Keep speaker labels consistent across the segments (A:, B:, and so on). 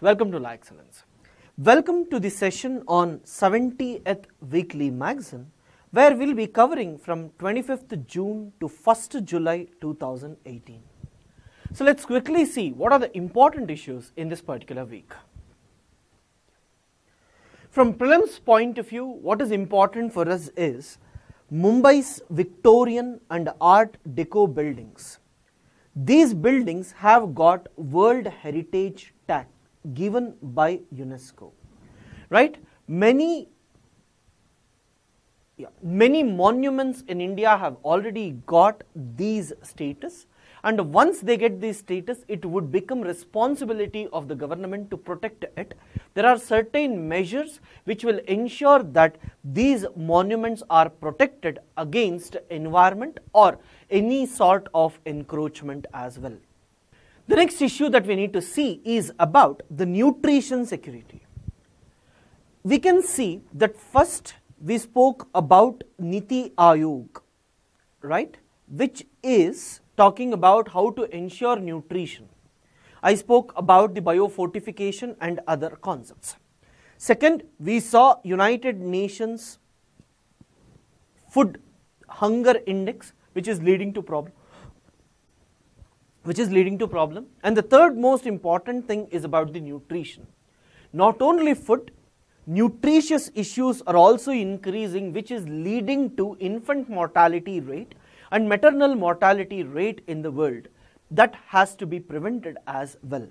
A: students, welcome to Law Excellence. Welcome to the session on 70th Weekly Magazine, where we'll be covering from 25th June to 1st July 2018. So let's quickly see what are the important issues in this particular week. From prelims point of view, what is important for us is Mumbai's Victorian and Art Deco buildings. These buildings have got World Heritage tag given by UNESCO, right? Many monuments in India have already got these status, and once they get this status, it would become responsibility of the government to protect it. There are certain measures which will ensure that these monuments are protected against environment or any sort of encroachment as well. The next issue that we need to see is about the nutrition security. We can see that first we spoke about Niti Aayog, right, which is talking about how to ensure nutrition. I spoke about the biofortification and other concepts. Second, we saw United Nations Food Hunger Index, which is leading to problem. And the third most important thing is about the nutrition. Not only food, nutritious issues are also increasing, which is leading to infant mortality rate and maternal mortality rate in the world. That has to be prevented as well.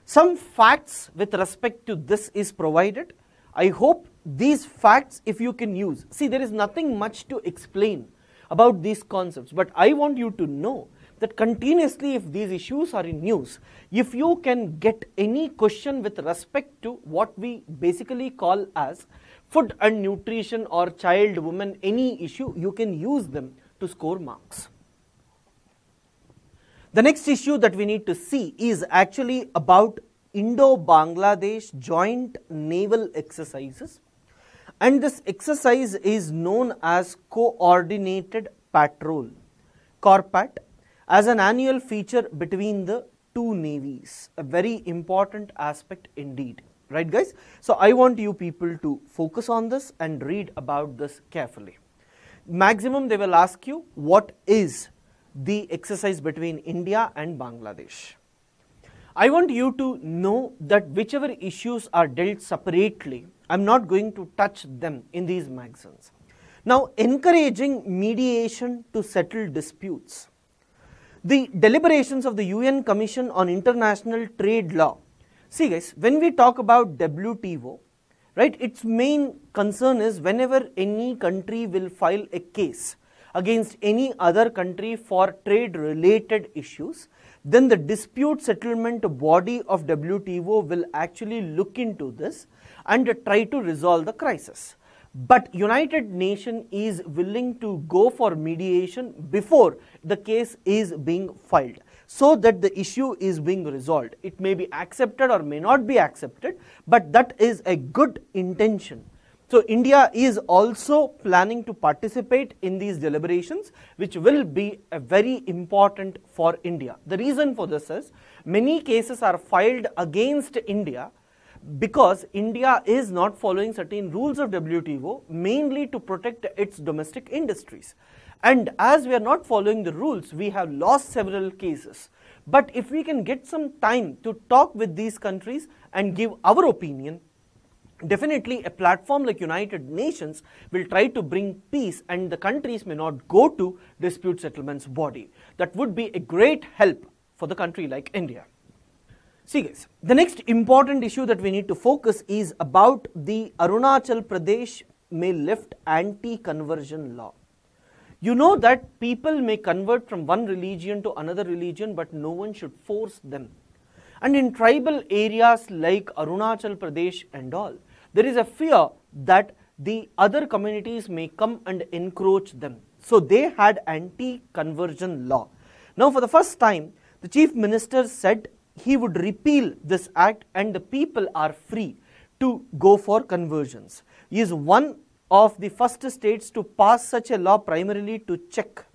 A: Some facts with respect to this is provided. I hope these facts, if you can use, see, there is nothing much to explain about these concepts, but I want you to know that continuously, if these issues are in news, if you can get any question with respect to what we basically call as food and nutrition or child, woman, any issue, you can use them to score marks. The next issue that we need to see is actually about Indo-Bangladesh joint naval exercises, and this exercise is known as Coordinated Patrol, CORPAT, as an annual feature between the two navies. A very important aspect indeed, right guys? So I want you people to focus on this and read about this carefully. Maximum they will ask you what is the exercise between India and Bangladesh. I want you to know that whichever issues are dealt separately, I am not going to touch them in these magazines. Now, encouraging mediation to settle disputes. The deliberations of the UN Commission on International Trade Law. See guys, when we talk about WTO, right, its main concern is whenever any country will file a case against any other country for trade related issues, then the dispute settlement body of WTO will actually look into this and try to resolve the crisis. But United Nations is willing to go for mediation before the case is being filed, so that the issue is being resolved. It may be accepted or may not be accepted, but that is a good intention. So India is also planning to participate in these deliberations, which will be a very important for India. The reason for this is many cases are filed against India because India is not following certain rules of WTO, mainly to protect its domestic industries. And as we are not following the rules, we have lost several cases. But if we can get some time to talk with these countries and give our opinion, definitely a platform like United Nations will try to bring peace, and the countries may not go to dispute settlements body. That would be a great help for the country like India. See guys, the next important issue that we need to focus is about the Arunachal Pradesh may lift anti-conversion law. You know that people may convert from one religion to another religion, but no one should force them. And in tribal areas like Arunachal Pradesh and all, there is a fear that the other communities may come and encroach them. So they had anti-conversion law. Now for the first time, the Chief Minister said he would repeal this act and the people are free to go for conversions. He is one of the first states to pass such a law, primarily to check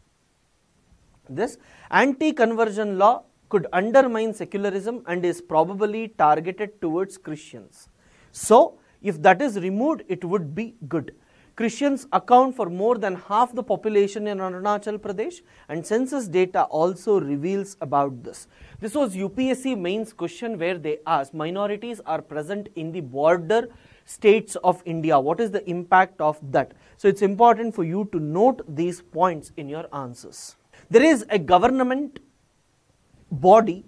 A: this. Anti-conversion law could undermine secularism and is probably targeted towards Christians. So, if that is removed, it would be good. Christians account for more than half the population in Arunachal Pradesh, and census data also reveals about this. This was UPSC mains question where they asked minorities are present in the border states of India. What is the impact of that? So it's important for you to note these points in your answers. There is a government body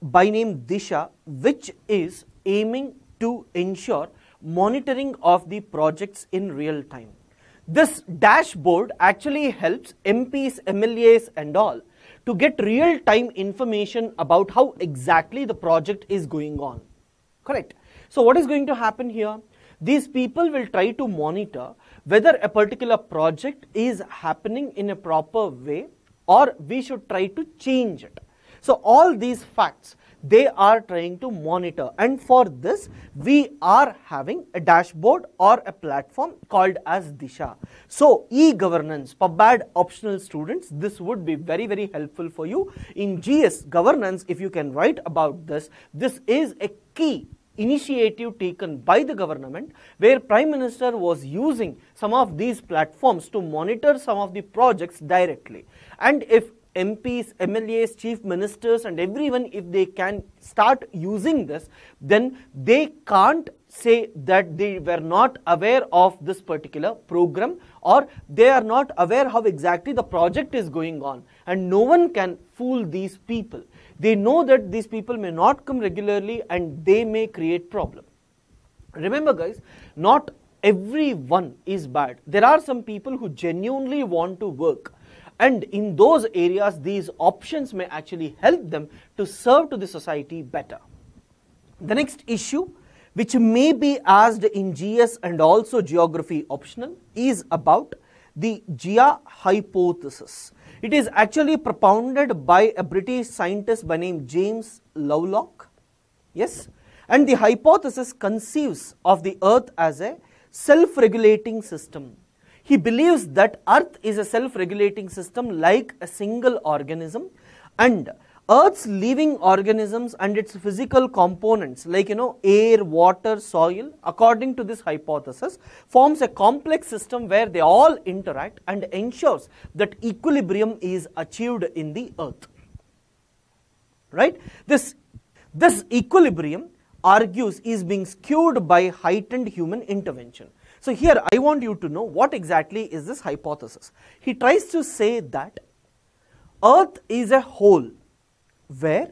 A: by name Disha which is aiming to ensure monitoring of the projects in real time. This dashboard actually helps MPs, MLAs and all to get real time information about how exactly the project is going on. Correct. So what is going to happen here? These people will try to monitor whether a particular project is happening in a proper way or we should try to change it. So all these facts they are trying to monitor, and for this we are having a dashboard or a platform called as Disha. So e-governance, PubAd optional students, this would be very, very helpful for you. In GS governance, if you can write about this, this is a key initiative taken by the government where Prime Minister was using some of these platforms to monitor some of the projects directly. And if MPs, MLAs, chief ministers and everyone, if they can start using this, then they can't say that they were not aware of this particular program or they are not aware how exactly the project is going on, and no one can fool these people. They know that these people may not come regularly and they may create problem. Remember guys, not everyone is bad. There are some people who genuinely want to work, and in those areas these options may actually help them to serve to the society better. The next issue which may be asked in GS and also geography optional is about the Gia Hypothesis. It is actually propounded by a British scientist by name James Lovelock. Yes, and the hypothesis conceives of the earth as a self-regulating system. He believes that earth is a self-regulating system like a single organism, and earth's living organisms and its physical components like air, water, soil, according to this hypothesis, forms a complex system where they all interact and ensures that equilibrium is achieved in the earth. Right? This equilibrium, argues, is being skewed by heightened human intervention. So here I want you to know what exactly is this hypothesis. He tries to say that earth is a whole where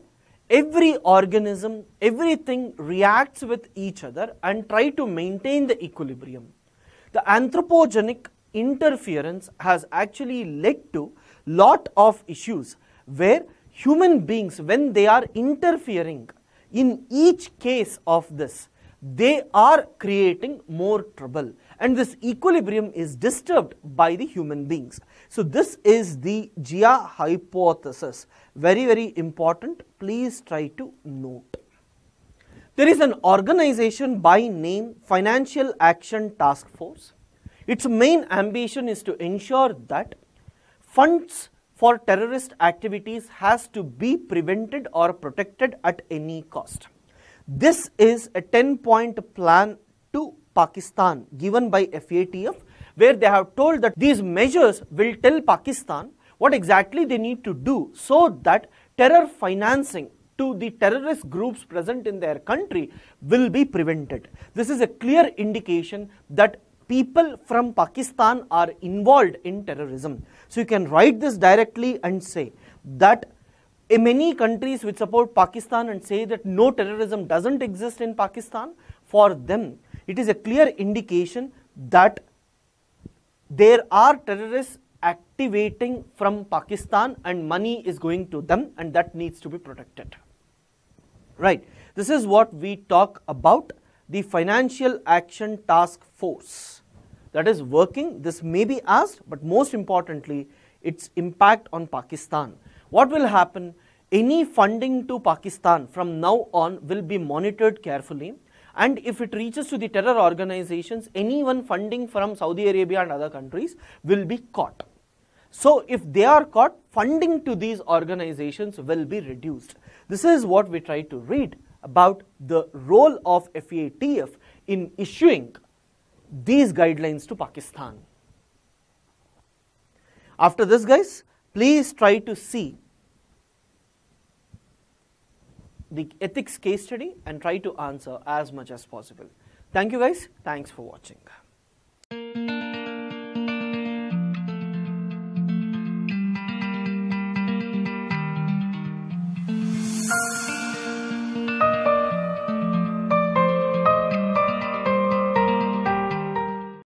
A: every organism, everything reacts with each other and try to maintain the equilibrium. The anthropogenic interference has actually led to lot of issues where human beings, when they are interfering in each case of this, they are creating more trouble, and this equilibrium is disturbed by the human beings. So this is the Gia Hypothesis. Very, very important. Please try to note. There is an organization by name Financial Action Task Force. Its main ambition is to ensure that funds for terrorist activities has to be prevented or protected at any cost. This is a 10-point plan to Pakistan given by FATF, where they have told that these measures will tell Pakistan what exactly they need to do so that terror financing to the terrorist groups present in their country will be prevented. This is a clear indication that people from Pakistan are involved in terrorism. So you can write this directly and say that in many countries which support Pakistan and say that no terrorism doesn't exist in Pakistan, for them it is a clear indication that there are terrorists activating from Pakistan and money is going to them, and that needs to be protected. Right. This is what we talk about the Financial Action Task Force that is working. This may be asked, but most importantly, its impact on Pakistan. What will happen? Any funding to Pakistan from now on will be monitored carefully, and if it reaches to the terror organizations, anyone funding from Saudi Arabia and other countries will be caught.
B: So if they are caught, funding to these organizations will be reduced. This is what we try to read about the role of FATF in issuing these guidelines to Pakistan. After this, guys, please try to see the ethics case study and try to answer as much as possible. Thank you, guys. Thanks for watching.